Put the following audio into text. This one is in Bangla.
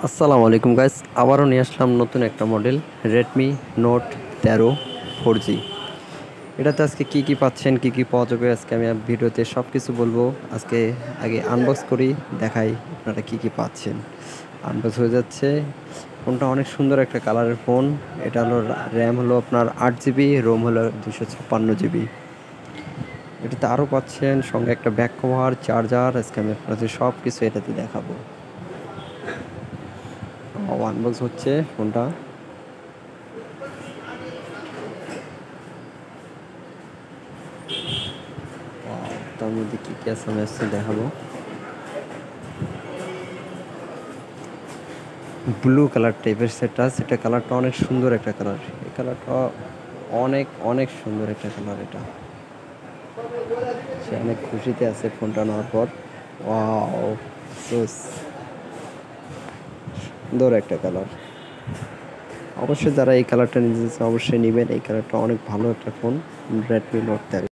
আসসালামু আলাইকুম গাইস, আবারও নিয়ে আসলাম নতুন একটা মডেল রেডমি নোট 13 4G। এটাতে আজকে কি কি পাচ্ছেন, কি কি পাওয়া যাবে আজকে আমি ভিডিওতে সব কিছু বলবো। আজকে আগে আনবক্স করি, দেখাই আপনারা কি কি পাচ্ছেন। আনবক্স হয়ে যাচ্ছে। ফোনটা অনেক সুন্দর একটা কালারের ফোন। এটা হলো র্যাম হলো আপনার 8 জিবি, রোম হলো 256 জিবি। এটাতে আরও পাচ্ছেন সঙ্গে একটা ব্যাক কভার, চার্জার। আজকে আমি আপনাদের সব কিছু এটাতে দেখাবো। আনবক্স হচ্ছে ফোনটা। তার মধ্যে কী কী আছে আমি আজকে দেখাবো। ব্লু কালার টাইপের সেটটা, সেটা কালারটা অনেক সুন্দর একটা কালার। এই কালারটা অনেক অনেক সুন্দর একটা কালার। এটা সে অনেক খুশিতে আছে ফোনটা নেওয়ার পর। ওয়াও, সো সুন্দর একটা কালার। অবশ্যই যারা এই কালারটা নিতে চান অবশ্যই নেবেন। এই কালারটা অনেক ভালো একটা ফোন, রেডমি নোট 13।